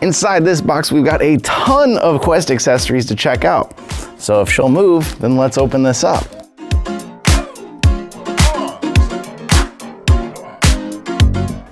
Inside this box, we've got a ton of Quest accessories to check out. So if she'll move, then let's open this up.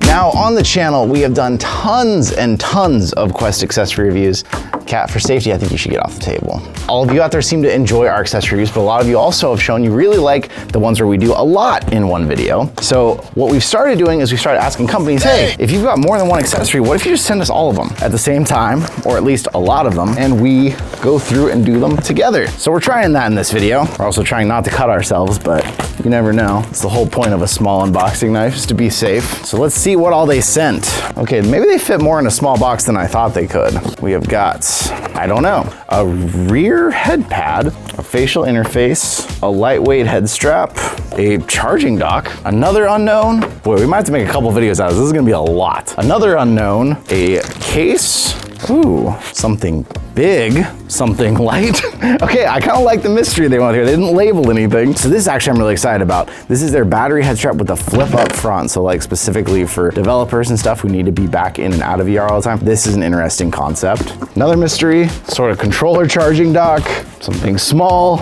Now on the channel, we have done tons and tons of Quest accessory reviews. Kat, for safety, I think you should get off the table. All of you out there seem to enjoy our accessory reviews, but a lot of you also have shown you really like the ones where we do a lot in one video. So what we've started doing is we started asking companies, hey, if you've got more than one accessory, what if you just send us all of them at the same time, or at least a lot of them, and we go through and do them together. So we're trying that in this video. We're also trying not to cut ourselves, but you never know. It's the whole point of a small unboxing knife, is to be safe. So let's see what all they sent. Okay, maybe they fit more in a small box than I thought they could. We have got, I don't know, a rear head pad, a facial interface, a lightweight head strap, a charging dock, another unknown. Boy, we might have to make a couple videos out of this. This is gonna be a lot. Another unknown, a case. Ooh, something big, something light. Okay, I kind of like the mystery they want here. They didn't label anything. So this actually I'm really excited about. This is their battery head strap with the flip up front. So like specifically for developers and stuff who need to be back in and out of VR all the time. This is an interesting concept. Another mystery, sort of controller charging dock, something small,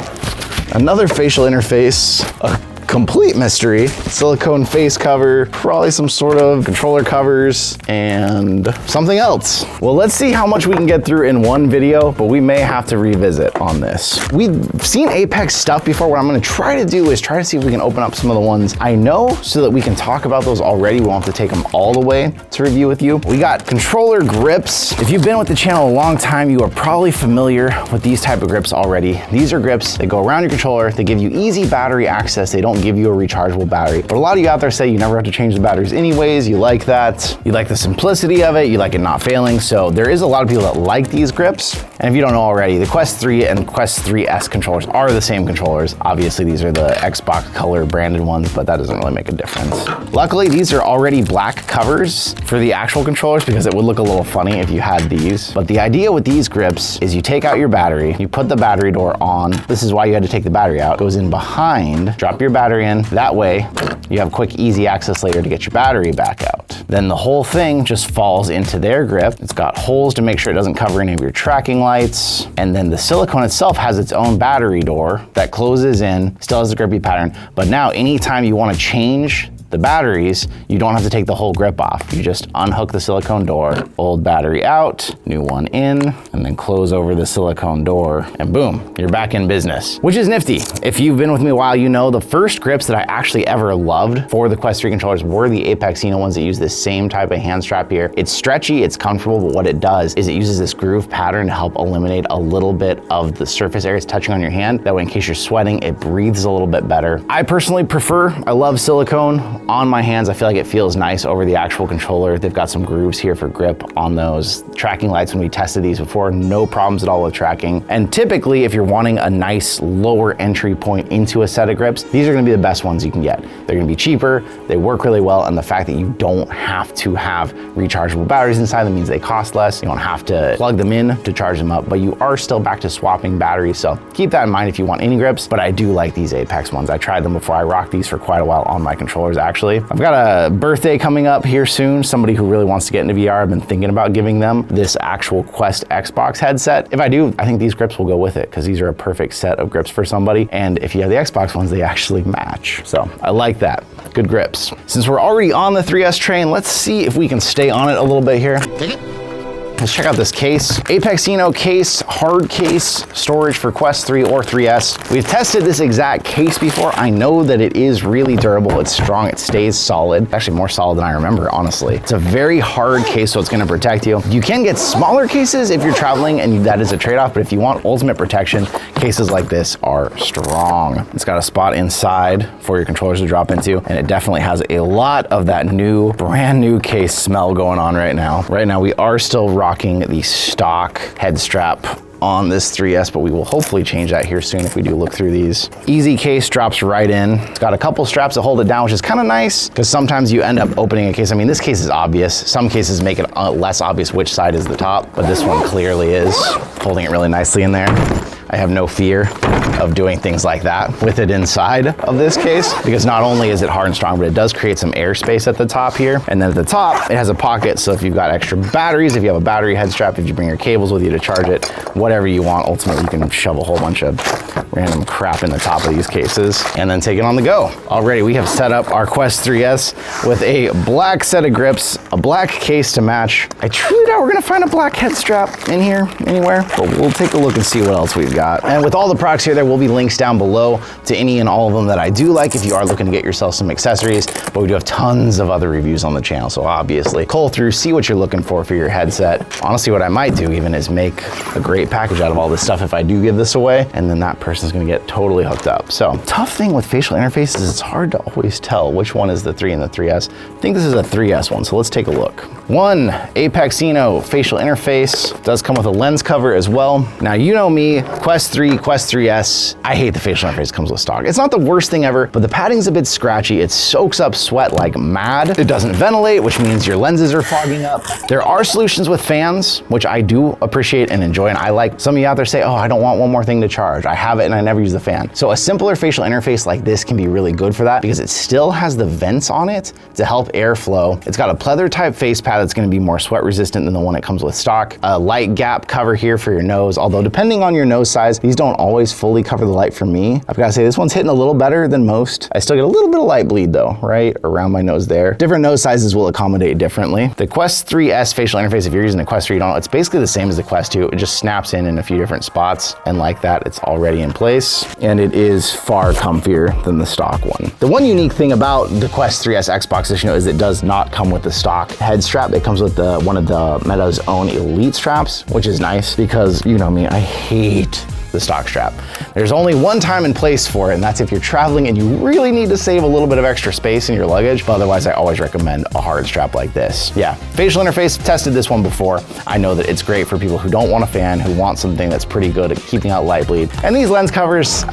another facial interface, a complete mystery, silicone face cover, probably some sort of controller covers, and something else. Well, let's see how much we can get through in one video, but we may have to revisit on this. We've seen Apex stuff before. What I'm gonna try to do is try to see if we can open up some of the ones I know so that we can talk about those already. We won't have to take them all the way to review with you. We got controller grips. If you've been with the channel a long time, you are probably familiar with these type of grips already. These are grips that go around your controller. They give you easy battery access. They don't give you a rechargeable battery. But a lot of you out there say you never have to change the batteries anyways. You like that. You like the simplicity of it. You like it not failing. So there is a lot of people that like these grips. And if you don't know already, the Quest 3 and Quest 3S controllers are the same controllers. Obviously, these are the Xbox color branded ones, but that doesn't really make a difference. Luckily, these are already black covers for the actual controllers because it would look a little funny if you had these. But the idea with these grips is you take out your battery, you put the battery door on. This is why you had to take the battery out. It goes in behind, drop your battery in. That way, you have quick, easy access later to get your battery back out. Then the whole thing just falls into their grip. It's got holes to make sure it doesn't cover any of your tracking lights. And then the silicone itself has its own battery door that closes in, still has the grippy pattern. But now anytime you want to change the batteries, you don't have to take the whole grip off. You just unhook the silicone door, old battery out, new one in, and then close over the silicone door, and boom, you're back in business, which is nifty. If you've been with me a while, you know the first grips that I actually ever loved for the Quest 3 controllers were the Apex ones that use this same type of hand strap here. It's stretchy, it's comfortable, but what it does is it uses this groove pattern to help eliminate a little bit of the surface areas touching on your hand. That way, in case you're sweating, it breathes a little bit better. I personally I love silicone on my hands. I feel like it feels nice over the actual controller. They've got some grooves here for grip on those tracking lights. When we tested these before, no problems at all with tracking. And typically, if you're wanting a nice lower entry point into a set of grips, these are gonna be the best ones you can get. They're gonna be cheaper, they work really well, and the fact that you don't have to have rechargeable batteries inside them means they cost less. You don't have to plug them in to charge them up, but you are still back to swapping batteries. So keep that in mind if you want any grips, but I do like these Apex ones. I tried them before. I rocked these for quite a while on my controllers, actually. I've got a birthday coming up here soon. Somebody who really wants to get into VR. I've been thinking about giving them this actual Quest Xbox headset. If I do, I think these grips will go with it because these are a perfect set of grips for somebody. And if you have the Xbox ones, they actually match. So I like that. Good grips. Since we're already on the 3S train, let's see if we can stay on it a little bit here. Take it. Let's check out this case. Apex case, hard case, storage for Quest 3 or 3S. We've tested this exact case before. I know that it is really durable. It's strong, it stays solid. Actually more solid than I remember, honestly. It's a very hard case, so it's gonna protect you. You can get smaller cases if you're traveling and that is a trade-off, but if you want ultimate protection, cases like this are strong. It's got a spot inside for your controllers to drop into, and it definitely has a lot of that brand new case smell going on right now. Right now, we are still rocking the stock head strap on this 3S, but we will hopefully change that here soon if we do look through these. Easy case, drops right in. It's got a couple straps to hold it down, which is kind of nice because sometimes you end up opening a case. I mean, this case is obvious. Some cases make it less obvious which side is the top, but this one clearly is, holding it really nicely in there. I have no fear of doing things like that with it inside of this case, because not only is it hard and strong, but it does create some airspace at the top here. And then at the top, it has a pocket, so if you've got extra batteries, if you have a battery head strap, if you bring your cables with you to charge it, whatever you want, ultimately you can shove a whole bunch of random crap in the top of these cases and then take it on the go. Already, we have set up our Quest 3S with a black set of grips, a black case to match. I truly doubt we're gonna find a black head strap in here anywhere, but we'll take a look and see what else we've got. And with all the products here, there will be links down below to any and all of them that I do like if you are looking to get yourself some accessories, but we do have tons of other reviews on the channel, so obviously cull through, see what you're looking for your headset. Honestly, what I might do even is make a great package out of all this stuff if I do give this away, and then that person's gonna get totally hooked up. So, tough thing with facial interfaces is it's hard to always tell which one is the 3 and the 3S. I think this is a 3S one, so let's take a look. One Apexino facial interface, does come with a lens cover as well. Now, you know me, Quest 3, Quest 3S, I hate the facial interface that comes with stock. It's not the worst thing ever, but the padding's a bit scratchy. It soaks up sweat like mad. It doesn't ventilate, which means your lenses are fogging up. There are solutions with fans, which I do appreciate and enjoy, and I like. Some of you out there say, oh, I don't want one more thing to charge. I have it and I never use the fan. So a simpler facial interface like this can be really good for that because it still has the vents on it to help airflow. It's got a pleather type face pad that's gonna be more sweat resistant than the one that comes with stock. A light gap cover here for your nose, although depending on your nose size, these don't always fully cover the light for me. I've gotta say this one's hitting a little better than most. I still get a little bit of light bleed though, right around my nose there. Different nose sizes will accommodate differently. The Quest 3S facial interface, if you're using a Quest 3, you don't know, it's basically the same as the Quest 2. It just snaps in a few different spots, and like that, it's already in place, and it is far comfier than the stock one. The one unique thing about the Quest 3S Xbox, as you know, is it does not come with the stock head strap. It comes with one of the Meta's own Elite straps, which is nice because, you know me, I hate the stock strap. There's only one time and place for it, and that's if you're traveling and you really need to save a little bit of extra space in your luggage, but otherwise I always recommend a hard strap like this. Yeah, facial interface, tested this one before. I know that it's great for people who don't want a fan, who want something that's pretty good at keeping out light bleed. And these lens covers,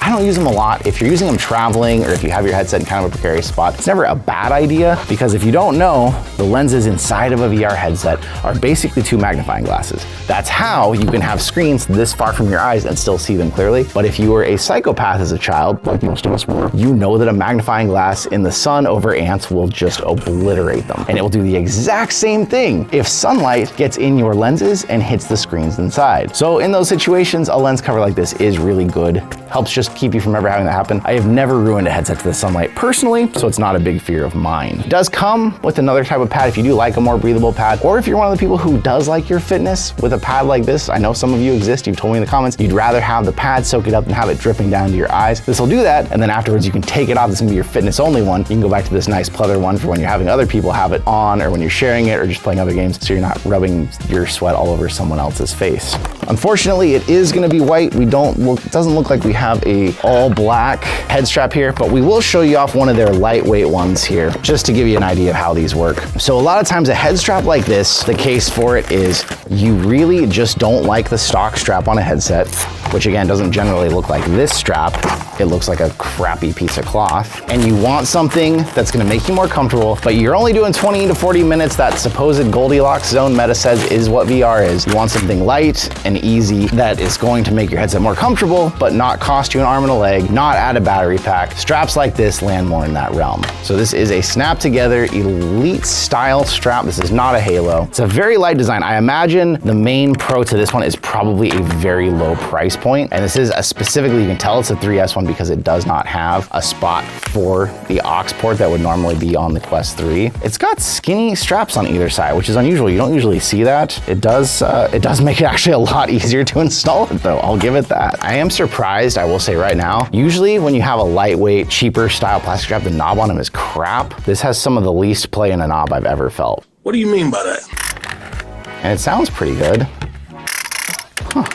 I don't use them a lot. If you're using them traveling or if you have your headset in kind of a precarious spot, it's never a bad idea because if you don't know, the lenses inside of a VR headset are basically 2 magnifying glasses. That's how you can have screens this far from your eyes and still see them clearly. But if you were a psychopath as a child, like most of us were, you know that a magnifying glass in the sun over ants will just obliterate them. And it will do the exact same thing if sunlight gets in your lenses and hits the screens inside. So in those situations, a lens cover like this is really good. Helps just keep you from ever having that happen. I have never ruined a headset to the sunlight personally, so it's not a big fear of mine. It does come with another type of pad if you do like a more breathable pad, or if you're one of the people who does like your fitness with a pad like this. I know some of you exist, you've told me in the comments, you'd rather have the pad soak it up than have it dripping down to your eyes. This will do that, and then afterwards you can take it off. This is gonna be your fitness only one. You can go back to this nice pleather one for when you're having other people have it on, or when you're sharing it, or just playing other games, so you're not rubbing your sweat all over someone else's face. Unfortunately, it is gonna be white. It doesn't look like we have a all black head strap here, but we will show you off one of their lightweight ones here, just to give you an idea of how these work. So a lot of times a head strap like this, the case for it is you really just don't like the stock strap on a headset, which again doesn't generally look like this strap. It looks like a crappy piece of cloth. And you want something that's gonna make you more comfortable, but you're only doing 20 to 40 minutes. That supposed Goldilocks zone Meta says is what VR is. You want something light and easy that is going to make your headset more comfortable, but not cost you an arm and a leg, not add a battery pack. Straps like this land more in that realm. So this is a snap together Elite style strap. This is not a Halo. It's a very light design. I imagine the main pro to this one is probably a very low price point. And this is specifically, you can tell it's a 3S one because it does not have a spot for the aux port that would normally be on the Quest 3. It's got skinny straps on either side, which is unusual. You don't usually see that. It does make it actually a lot easier to install it though. I'll give it that. I am surprised, I will say right now, usually when you have a lightweight, cheaper style plastic strap, the knob on them is crap. This has some of the least play in a knob I've ever felt. What do you mean by that? And it sounds pretty good. Huh.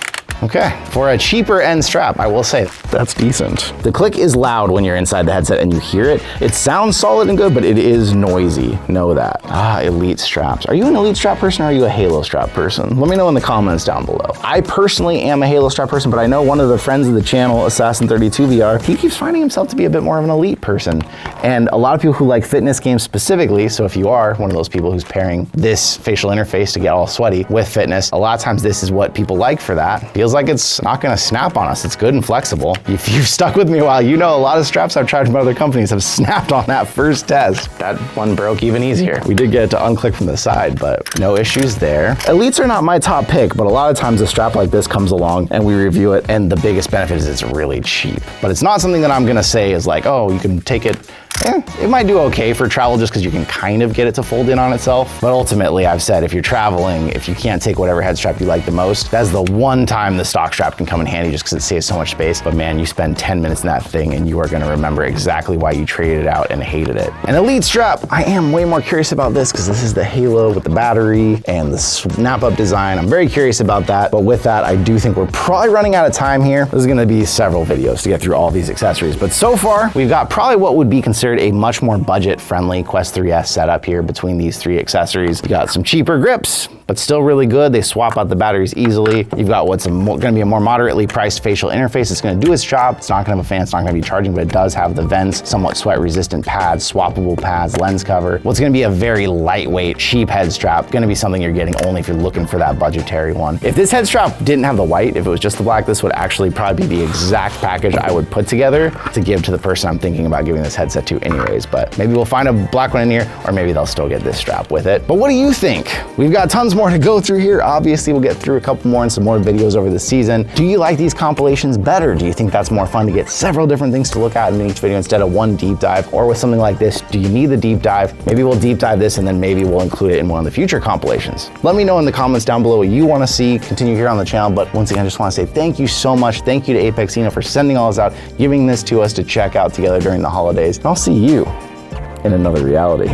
Okay, for a cheaper end strap, I will say that's decent. The click is loud when you're inside the headset and you hear it. It sounds solid and good, but it is noisy. Know that. Elite straps. Are you an Elite strap person or are you a Halo strap person? Let me know in the comments down below. I personally am a Halo strap person, but I know one of the friends of the channel, Assassin32VR, he keeps finding himself to be a bit more of an Elite person. And a lot of people who like fitness games specifically, so if you are one of those people who's pairing this facial interface to get all sweaty with fitness, a lot of times this is what people like for that. feels like it's not gonna snap on us. It's good and flexible. If you've stuck with me a while, you know a lot of straps I've tried from other companies have snapped on that first test. That one broke even easier. We did get it to unclick from the side, but no issues there. Elites are not my top pick, but a lot of times a strap like this comes along and we review it, and the biggest benefit is it's really cheap. But it's not something that I'm gonna say is like, oh, you can take it, it might do okay for travel just because you can kind of get it to fold in on itself. But ultimately, I've said if you're traveling, if you can't take whatever head strap you like the most, that's the one time the stock strap can come in handy just because it saves so much space. But man, you spend 10 minutes in that thing and you are gonna remember exactly why you traded it out and hated it. An Elite strap, I am way more curious about this because this is the Halo with the battery and the snap up design. I'm very curious about that. But with that, I do think we're probably running out of time here. This is gonna be several videos to get through all these accessories. But so far, we've got probably what would be considered a much more budget-friendly Quest 3S setup here between these three accessories. You got some cheaper grips, but still really good. They swap out the batteries easily. You've got what's gonna be a more moderately priced facial interface. It's gonna do its job. It's not gonna have a fan, it's not gonna be charging, but it does have the vents, somewhat sweat-resistant pads, swappable pads, lens cover. What's gonna be a very lightweight, cheap head strap, gonna be something you're getting only if you're looking for that budgetary one. If this head strap didn't have the white, if it was just the black, this would actually probably be the exact package I would put together to give to the person I'm thinking about giving this headset to anyways. But maybe we'll find a black one in here, or maybe they'll still get this strap with it. But what do you think? We've got tons more to go through here. Obviously, we'll get through a couple more and some more videos over the season. Do you like these compilations better? Do you think that's more fun to get several different things to look at in each video instead of one deep dive? Or with something like this, do you need the deep dive? Maybe we'll deep dive this and then maybe we'll include it in one of the future compilations. Let me know in the comments down below what you want to see continue here on the channel. But once again, I just want to say thank you so much. Thank you to Apexino for sending all this out, giving this to us to check out together during the holidays. And I'll see you in another reality.